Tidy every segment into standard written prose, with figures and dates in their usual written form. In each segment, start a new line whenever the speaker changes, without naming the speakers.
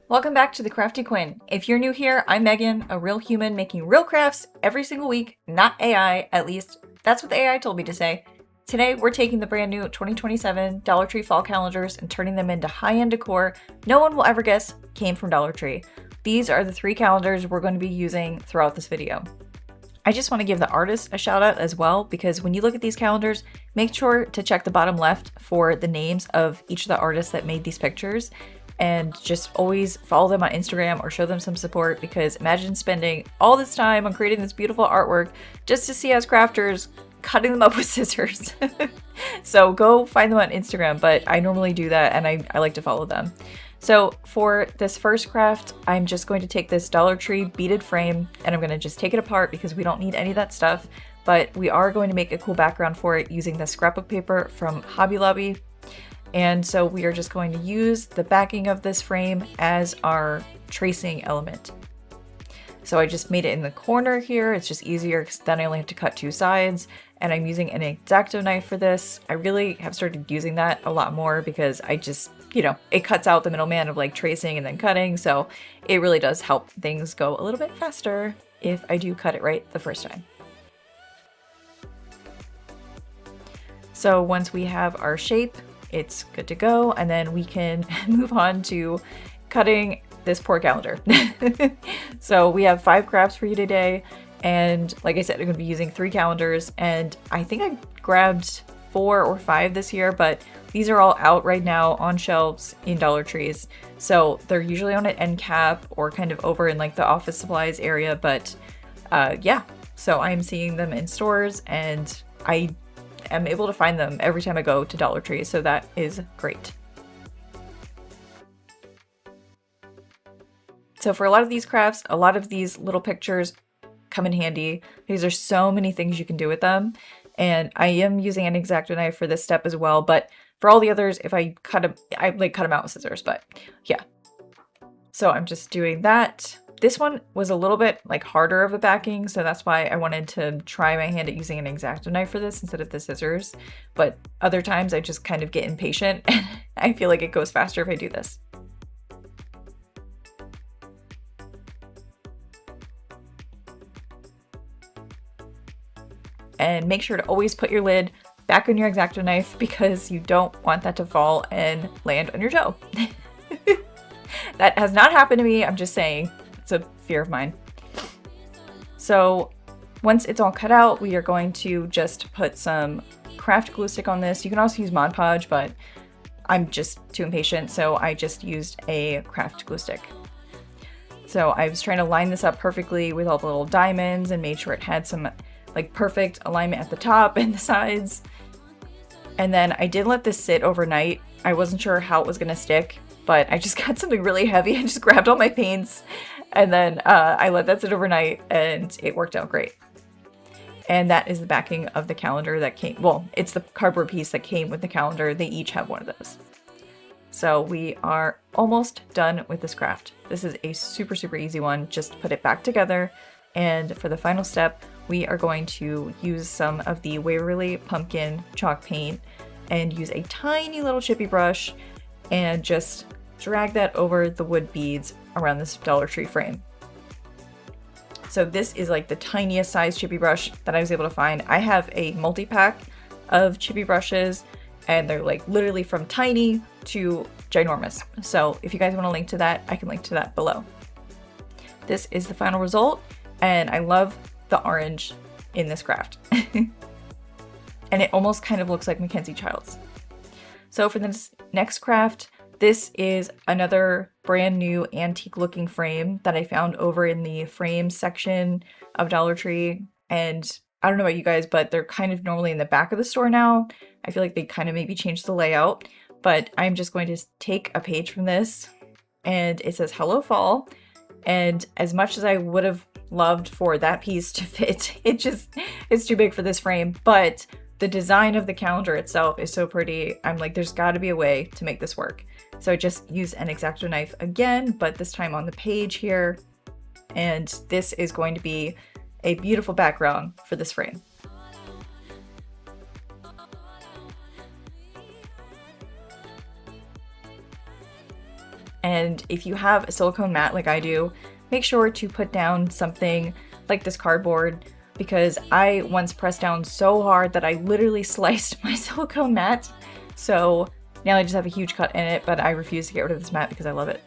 Welcome back to the Crafty Quinn. If you're new here, I'm Megan, a real human making real crafts every single week, not AI, at least that's what the AI told me to say. Today, we're taking the brand new 2027 Dollar Tree fall calendars and turning them into high-end decor no one will ever guess came from Dollar Tree. These are the 3 calendars we're going to be using throughout this video. I just want to give the artist a shout out as well, because when you look at these calendars, make sure to check the bottom left for the names of each of the artists that made these pictures. And just always follow them on Instagram or show them some support, because imagine spending all this time on creating this beautiful artwork just to see us crafters cutting them up with scissors. So go find them on Instagram, but I normally do that and I like to follow them. So for this first craft, I'm just going to take this Dollar Tree beaded frame and I'm going to just take it apart because we don't need any of that stuff, but we are going to make a cool background for it using the scrapbook paper from Hobby Lobby. And so we are just going to use the backing of this frame as our tracing element. So I just made it in the corner here. It's just easier because then I only have to cut 2 sides. And I'm using an X-Acto knife for this. I really have started using that a lot more because I just, it cuts out the middleman of like tracing and then cutting. So it really does help things go a little bit faster if I do cut it right the first time. So once we have our shape, it's good to go, and then we can move on to cutting this poor calendar. So we have 5 crafts for you today, and like I said, I'm going to be using 3 calendars, and I think I grabbed 4 or 5 this year, but these are all out right now on shelves in Dollar Trees. So they're usually on an end cap or kind of over in like the office supplies area, but yeah, so I'm seeing them in stores, and I am able to find them every time I go to Dollar Tree, so that is great. So for a lot of these crafts, a lot of these little pictures come in handy because there's so many things you can do with them. And I am using an X-Acto knife for this step as well, but for all the others, if I cut them, I cut them out with scissors, but yeah. So I'm just doing that. This one was a little bit like harder of a backing, so that's why I wanted to try my hand at using an X-Acto knife for this instead of the scissors. But other times I just kind of get impatient and I feel like it goes faster if I do this. And make sure to always put your lid back on your X-Acto knife because you don't want that to fall and land on your toe. That has not happened to me, I'm just saying. It's a fear of mine. So once it's all cut out, we are going to just put some craft glue stick on this. You can also use Mod Podge, but I'm just too impatient, so I just used a craft glue stick. So I was trying to line this up perfectly with all the little diamonds and made sure it had some like perfect alignment at the top and the sides. And then I did let this sit overnight. I wasn't sure how it was gonna stick, but I just got something really heavy. I just grabbed all my paints and then I let that sit overnight and it worked out great. And that is the backing of the calendar that came, well, it's the cardboard piece that came with the calendar. They each have one of those. So we are almost done with this craft. This is a super, super easy one. Just put it back together. And for the final step, we are going to use some of the Waverly Pumpkin chalk paint and use a tiny little chippy brush and just drag that over the wood beads around this Dollar Tree frame. So this is like the tiniest size chippy brush that I was able to find. I have a multi-pack of chippy brushes and they're like literally from tiny to ginormous. So if you guys want to link to that, I can link to that below. This is the final result and I love the orange in this craft. And it almost kind of looks like Mackenzie Childs. So for this next craft, this is another brand new antique looking frame that I found over in the frame section of Dollar Tree. And I don't know about you guys, but they're kind of normally in the back of the store now. I feel like they kind of maybe changed the layout, but I'm just going to take a page from this and it says Hello Fall. And as much as I would have loved for that piece to fit, it's too big for this frame, but the design of the calendar itself is so pretty. I'm like, there's got to be a way to make this work. So I just used an X-Acto knife again, but this time on the page here. And this is going to be a beautiful background for this frame. And if you have a silicone mat like I do, make sure to put down something like this cardboard, because I once pressed down so hard that I literally sliced my silicone mat. So now I just have a huge cut in it, but I refuse to get rid of this mat because I love it.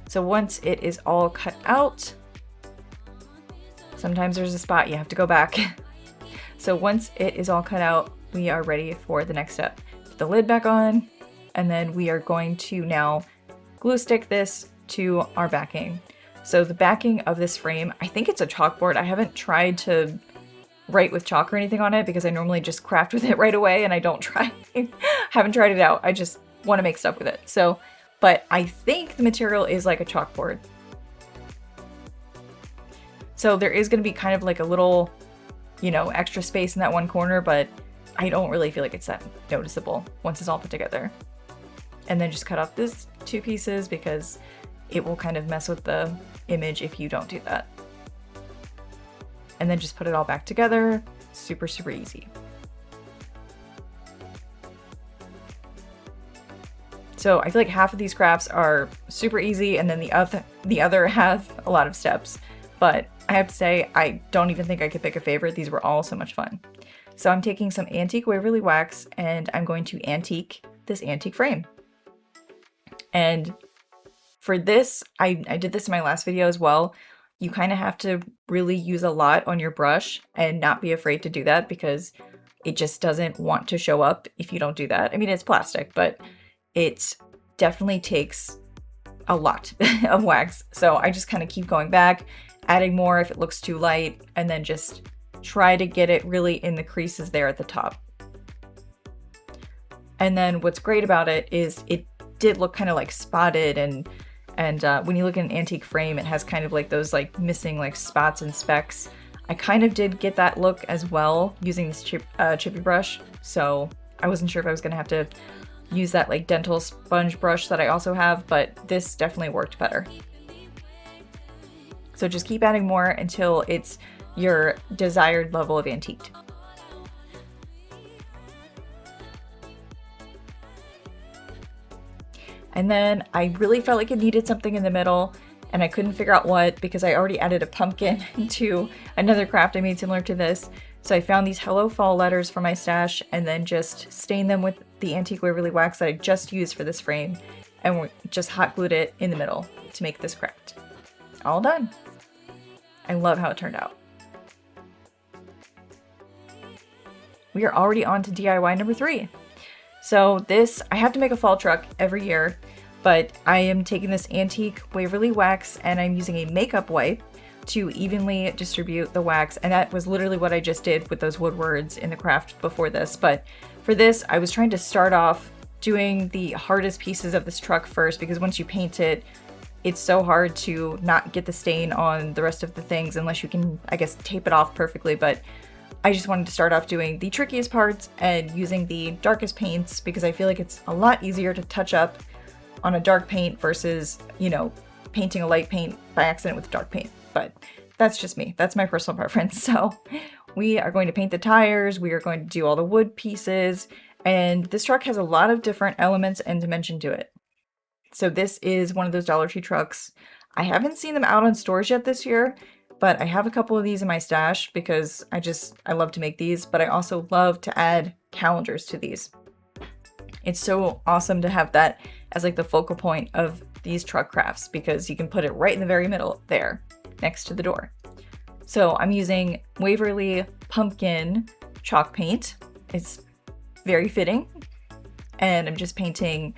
So once it is all cut out, sometimes there's a spot you have to go back. So once it is all cut out, we are ready for the next step. Put the lid back on, and then we are going to now glue stick this to our backing. So the backing of this frame, I think it's a chalkboard. I haven't tried to write with chalk or anything on it because I normally just craft with it right away and I don't try. Haven't tried it out. I just want to make stuff with it. So, but I think the material is like a chalkboard. So there is going to be kind of like a little, you know, extra space in that one corner, but I don't really feel like it's that noticeable once it's all put together. And then just cut off these 2 pieces because it will kind of mess with the image if you don't do that. And then just put it all back together. Super, super easy. So I feel like half of these crafts are super easy, and then the other have a lot of steps. But I have to say, I don't even think I could pick a favorite. These were all so much fun. So I'm taking some antique Waverly wax and I'm going to antique this antique frame. And for this, I did this in my last video as well. You kind of have to really use a lot on your brush and not be afraid to do that because it just doesn't want to show up if you don't do that. I mean, it's plastic, but it definitely takes a lot of wax. So I just kind of keep going back, adding more if it looks too light, and then just try to get it really in the creases there at the top. And then what's great about it is it did look kind of like spotted, and when you look at an antique frame, it has kind of like those like missing like spots and specks. I kind of did get that look as well using this chippy brush, so I wasn't sure if I was gonna have to use that like dental sponge brush that I also have, but this definitely worked better. So just keep adding more until it's your desired level of antiqued. And then I really felt like it needed something in the middle, and I couldn't figure out what because I already added a pumpkin to another craft I made similar to this. So I found these Hello Fall letters from my stash and then just stained them with the antique Waverly wax that I just used for this frame, and just hot glued it in the middle to make this craft. All done. I love how it turned out. We are already on to DIY number 3. So this, I have to make a fall truck every year, but I am taking this antique Waverly wax and I'm using a makeup wipe to evenly distribute the wax. And that was literally what I just did with those wood words in the craft before this. But for this, I was trying to start off doing the hardest pieces of this truck first, because once you paint it, it's so hard to not get the stain on the rest of the things unless you can, I guess, tape it off perfectly. But I just wanted to start off doing the trickiest parts and using the darkest paints because I feel like it's a lot easier to touch up on a dark paint versus, you know, painting a light paint by accident with dark paint. But that's just me. That's my personal preference. So we are going to paint the tires. We are going to do all the wood pieces. And this truck has a lot of different elements and dimension to it. So this is one of those Dollar Tree trucks. I haven't seen them out on stores yet this year, but I have a couple of these in my stash because I love to make these, but I also love to add calendars to these. It's so awesome to have that as like the focal point of these truck crafts because you can put it right in the very middle there next to the door. So I'm using Waverly Pumpkin chalk paint. It's very fitting. And I'm just painting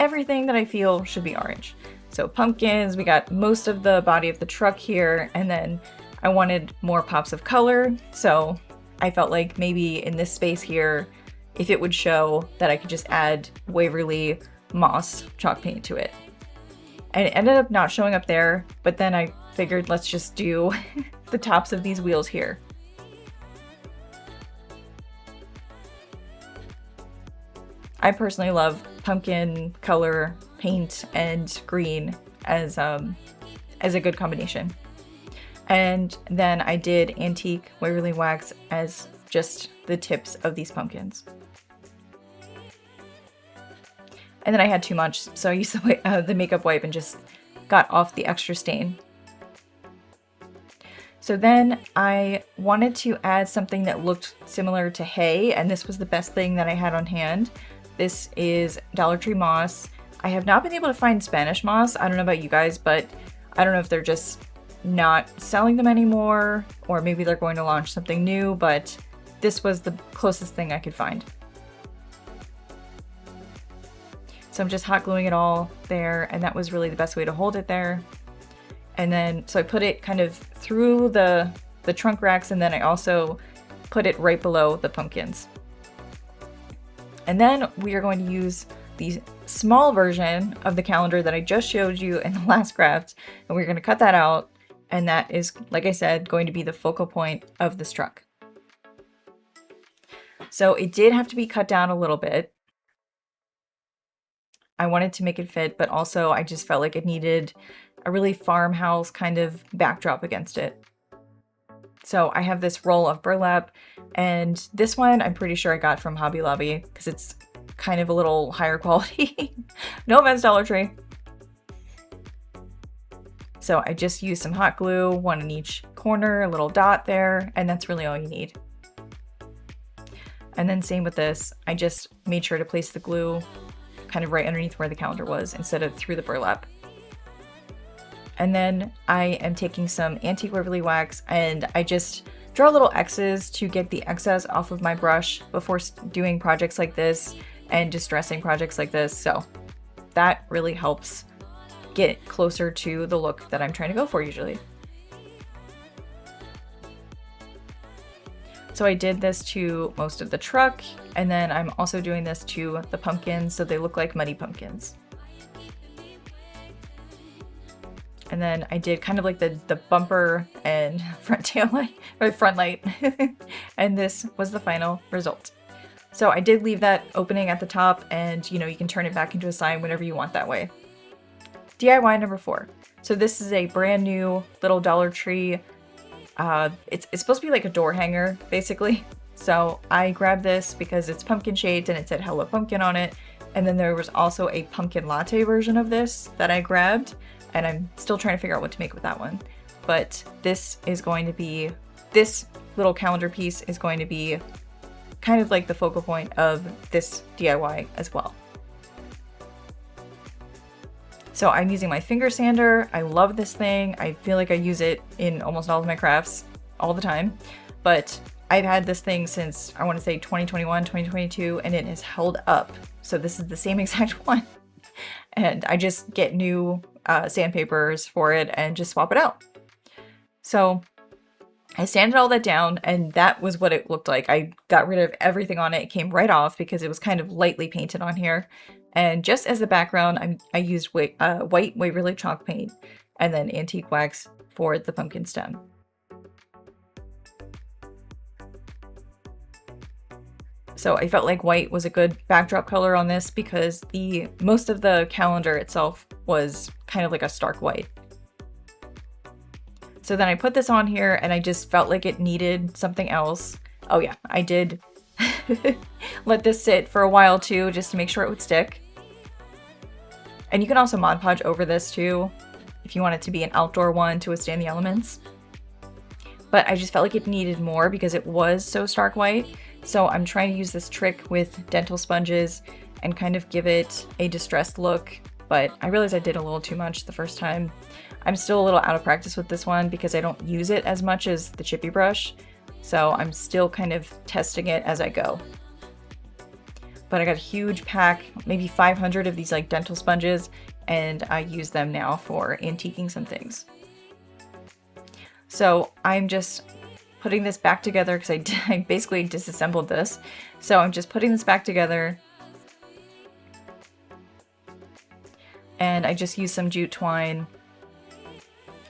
everything that I feel should be orange. So pumpkins, we got most of the body of the truck here, and then I wanted more pops of color, so I felt like maybe in this space here, if it would show, that I could just add Waverly Moss chalk paint to it. And it ended up not showing up there, but then I figured let's just do the tops of these wheels here. I personally love pumpkin color paint and green as a good combination. And then I did antique Waverly wax as just the tips of these pumpkins. And then I had too much, so I used the makeup wipe and just got off the extra stain. So then I wanted to add something that looked similar to hay, and this was the best thing that I had on hand. This is Dollar Tree moss. I have not been able to find Spanish moss. I don't know about you guys, but I don't know if they're just not selling them anymore, or maybe they're going to launch something new, but this was the closest thing I could find. So I'm just hot gluing it all there, and that was really the best way to hold it there. And then, so I put it kind of through the trunk racks, and then I also put it right below the pumpkins. And then we are going to use the small version of the calendar that I just showed you in the last craft, and we're going to cut that out, and that is, like I said, going to be the focal point of this truck. So it did have to be cut down a little bit. I wanted to make it fit, but also I just felt like it needed a really farmhouse kind of backdrop against it. So I have this roll of burlap, and this one I'm pretty sure I got from Hobby Lobby because it's kind of a little higher quality. No offense, Dollar Tree. So I just used some hot glue, one in each corner, a little dot there, and that's really all you need. And then same with this, I just made sure to place the glue kind of right underneath where the calendar was instead of through the burlap. And then I am taking some antique Waverly wax, and I just draw little X's to get the excess off of my brush before doing projects like this and distressing projects like this. So that really helps get closer to the look that I'm trying to go for usually. So I did this to most of the truck, and then I'm also doing this to the pumpkins so they look like muddy pumpkins. And then I did kind of like the bumper and front tail light, or front light. And this was the final result. So I did leave that opening at the top, and you know, you can turn it back into a sign whenever you want that way. DIY number 4. So this is a brand new little Dollar Tree. It's supposed to be like a door hanger, basically. So I grabbed this because it's pumpkin shaped and it said Hello Pumpkin on it. And then there was also a pumpkin latte version of this that I grabbed, and I'm still trying to figure out what to make with that one. But this is going to be, this little calendar piece is going to be kind of like the focal point of this DIY as well. So I'm using my finger sander. I love this thing. I feel like I use it in almost all of my crafts all the time, but I've had this thing since, I want to say 2021, 2022, and it has held up. So this is the same exact one. And I just get new sandpapers for it and just swap it out. So I sanded all that down, and that was what it looked like. I got rid of everything on it. It came right off because it was kind of lightly painted on here. And just as the background, I used white Waverly chalk paint and then antique wax for the pumpkin stem. So I felt like white was a good backdrop color on this because most of the calendar itself was kind of like a stark white. So then I put this on here, and I just felt like it needed something else. Oh yeah, I did let this sit for a while too, just to make sure it would stick. And you can also Mod Podge over this too, if you want it to be an outdoor one to withstand the elements. But I just felt like it needed more because it was so stark white. So I'm trying to use this trick with dental sponges and kind of give it a distressed look. But I realized I did a little too much the first time. I'm still a little out of practice with this one because I don't use it as much as the chippy brush. So I'm still kind of testing it as I go. But I got a huge pack, maybe 500 of these like dental sponges, and I use them now for antiquing some things. So I'm just putting this back together because I basically disassembled this. So I'm just putting this back together. And I just used some jute twine.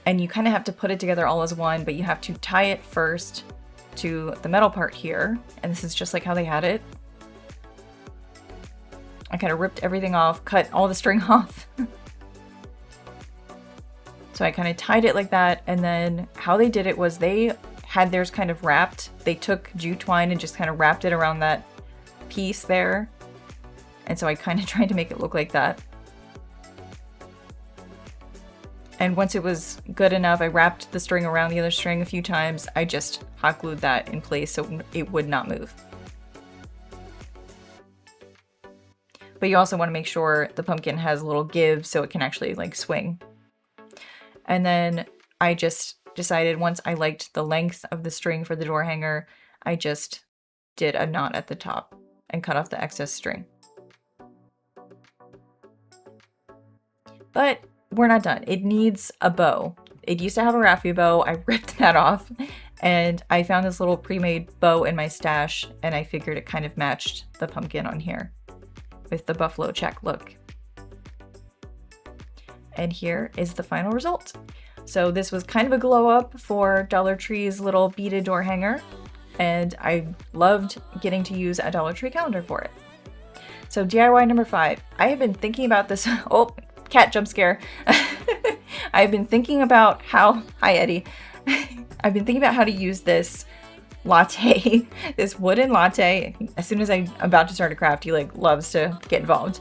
And you kind of have to put it together all as one, but you have to tie it first to the metal part here. And this is just like how they had it. I kind of ripped everything off, cut all the string off. So I kind of tied it like that, and then how they did it was they had theirs kind of wrapped. They took jute twine and just kind of wrapped it around that piece there. And so I kind of tried to make it look like that. And once it was good enough, I wrapped the string around the other string a few times. I just hot glued that in place so it would not move. But you also want to make sure the pumpkin has a little give so it can actually like swing. And then I just decided once I liked the length of the string for the door hanger, I just did a knot at the top and cut off the excess string. But we're not done. It needs a bow. It used to have a raffia bow. I ripped that off and I found this little pre-made bow in my stash and I figured it kind of matched the pumpkin on here with the buffalo check look. And here is the final result. So this was kind of a glow up for Dollar Tree's little beaded door hanger, and I loved getting to use a Dollar Tree calendar for it. So DIY number 5. I have been thinking about this. Oh, cat jump scare. I've been thinking about how, hi Eddie. I've been thinking about how to use this latte, this wooden latte. As soon as I'm about to start a craft, he like loves to get involved.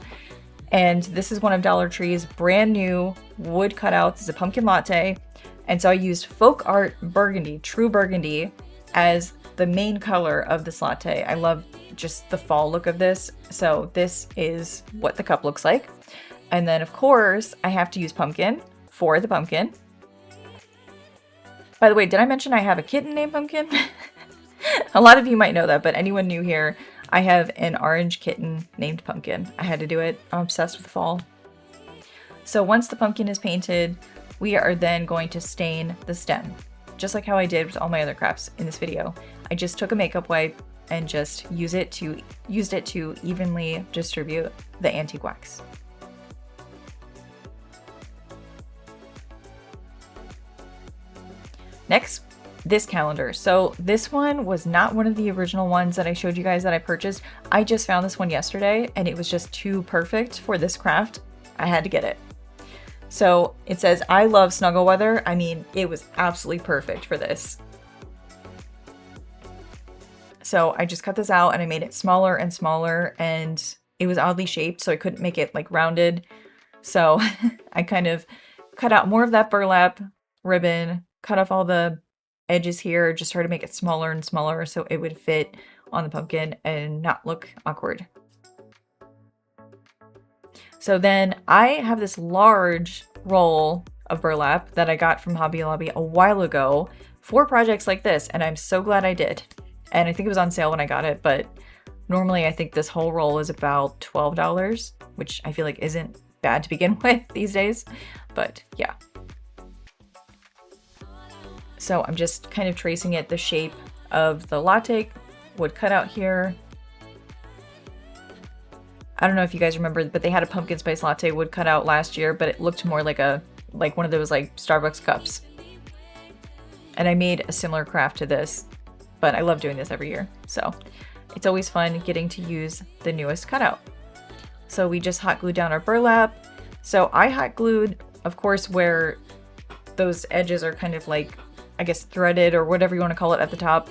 And this is one of Dollar Tree's brand new wood cutouts. It's a pumpkin latte. And so I used Folk Art Burgundy, True Burgundy, as the main color of this latte. I love just the fall look of this. So this is what the cup looks like. And then of course I have to use pumpkin for the pumpkin. By the way, did I mention I have a kitten named Pumpkin? A lot of you might know that, but anyone new here, I have an orange kitten named Pumpkin. I had to do it. I'm obsessed with fall. So once the pumpkin is painted, we are then going to stain the stem, just like how I did with all my other crafts in this video. I just took a makeup wipe and just used it to evenly distribute the antique wax. Next, this calendar. So this one was not one of the original ones that I showed you guys that I purchased. I just found this one yesterday and it was just too perfect for this craft. I had to get it. So it says, I love snuggle weather. I mean, it was absolutely perfect for this. So I just cut this out and I made it smaller and smaller, and it was oddly shaped, so I couldn't make it like rounded. So I kind of cut out more of that burlap ribbon, cut off all the edges here, just try to make it smaller and smaller so it would fit on the pumpkin and not look awkward. So then I have this large roll of burlap that I got from Hobby Lobby a while ago for projects like this, and I'm so glad I did. And I think it was on sale when I got it, but normally I think this whole roll is about $12, which I feel like isn't bad to begin with these days, but yeah. So I'm just kind of tracing it the shape of the latte wood cutout here. I don't know if you guys remember, but they had a pumpkin spice latte wood cutout last year, but it looked more like one of those like Starbucks cups. And I made a similar craft to this, but I love doing this every year. So it's always fun getting to use the newest cutout. So we just hot glued down our burlap. So I hot glued, of course, where those edges are kind of like, I guess, threaded or whatever you want to call it at the top,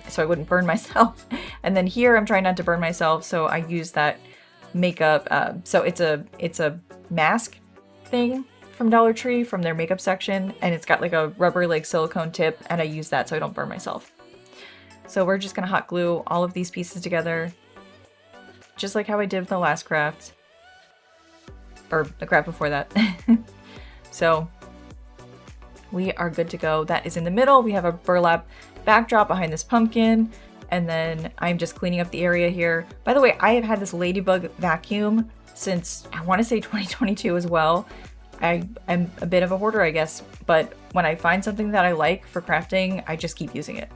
so I wouldn't burn myself. And then here I'm trying not to burn myself, so I use that makeup. So it's a mask thing from Dollar Tree, from their makeup section, and it's got like a rubber like silicone tip, and I use that so I don't burn myself. So we're just gonna hot glue all of these pieces together, just like how I did with the last craft, or the craft before that. So we are good to go. That is in the middle. We have a burlap backdrop behind this pumpkin, and then I'm just cleaning up the area here. By the way, I have had this ladybug vacuum since I want to say 2022 as well. I'm a bit of a hoarder, I guess, but when I find something that I like for crafting, I just keep using it.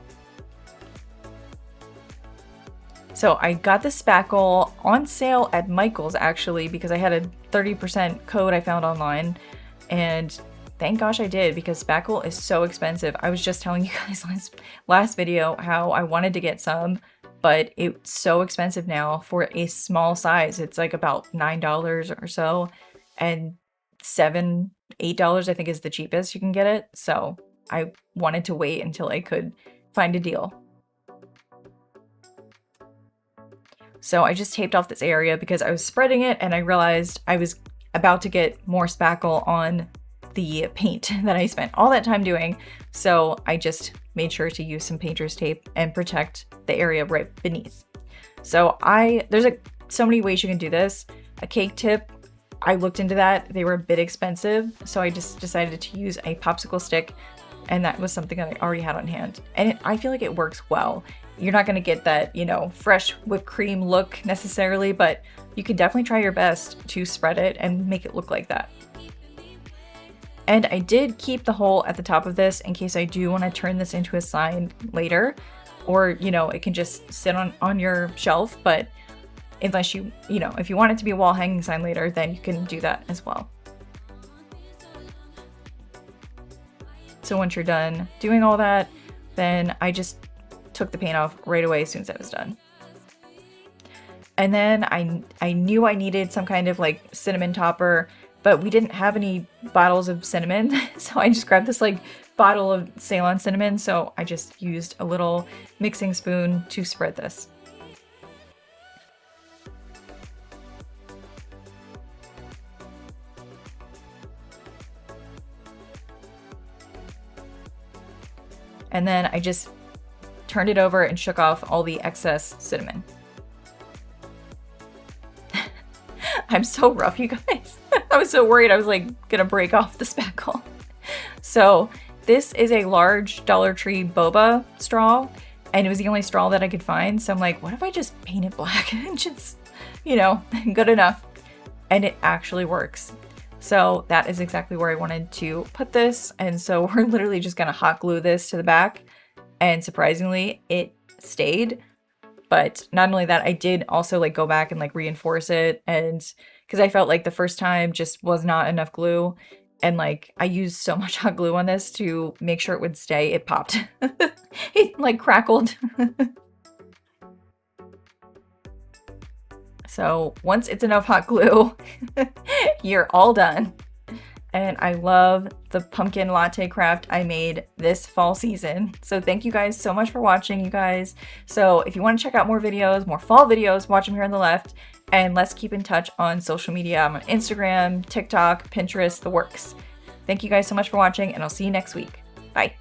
So I got the spackle on sale at Michael's actually, because I had a 30% code I found online, and thank gosh I did, because spackle is so expensive. I was just telling you guys last video how I wanted to get some, but it's so expensive now for a small size. It's like about $9 or so, and $7, $8 I think is the cheapest you can get it. So I wanted to wait until I could find a deal. So I just taped off this area because I was spreading it and I realized I was about to get more spackle on the paint that I spent all that time doing. So I just made sure to use some painter's tape and protect the area right beneath. So there's so many ways you can do this. A cake tip, I looked into that. They were a bit expensive. So I just decided to use a popsicle stick, and that was something that I already had on hand. And I feel like it works well. You're not gonna get that, fresh whipped cream look necessarily, but you can definitely try your best to spread it and make it look like that. And I did keep the hole at the top of this in case I do want to turn this into a sign later, or, it can just sit on your shelf, but unless if you want it to be a wall hanging sign later, then you can do that as well. So once you're done doing all that, then I just took the paint off right away as soon as I was done. And then I knew I needed some kind of like cinnamon topper, but we didn't have any bottles of cinnamon. So I just grabbed this like bottle of Ceylon cinnamon. So I just used a little mixing spoon to spread this. And then I just turned it over and shook off all the excess cinnamon. I'm so rough, you guys. I was so worried I was like gonna break off the spackle. So this is a large Dollar Tree boba straw, and it was the only straw that I could find. So I'm like, what if I just paint it black and just, good enough. And it actually works. So that is exactly where I wanted to put this. And so we're literally just gonna hot glue this to the back. And surprisingly, it stayed. But not only that, I did also like go back and like reinforce it, and because I felt like the first time just was not enough glue, and like I used so much hot glue on this to make sure it would stay. It popped. It like crackled. So once it's enough hot glue, you're all done. And I love the pumpkin latte craft I made this fall season. So thank you guys so much for watching, you guys. So if you want to check out more videos, more fall videos, watch them here on the left. And let's keep in touch on social media. I'm on Instagram, TikTok, Pinterest, the works. Thank you guys so much for watching, and I'll see you next week. Bye.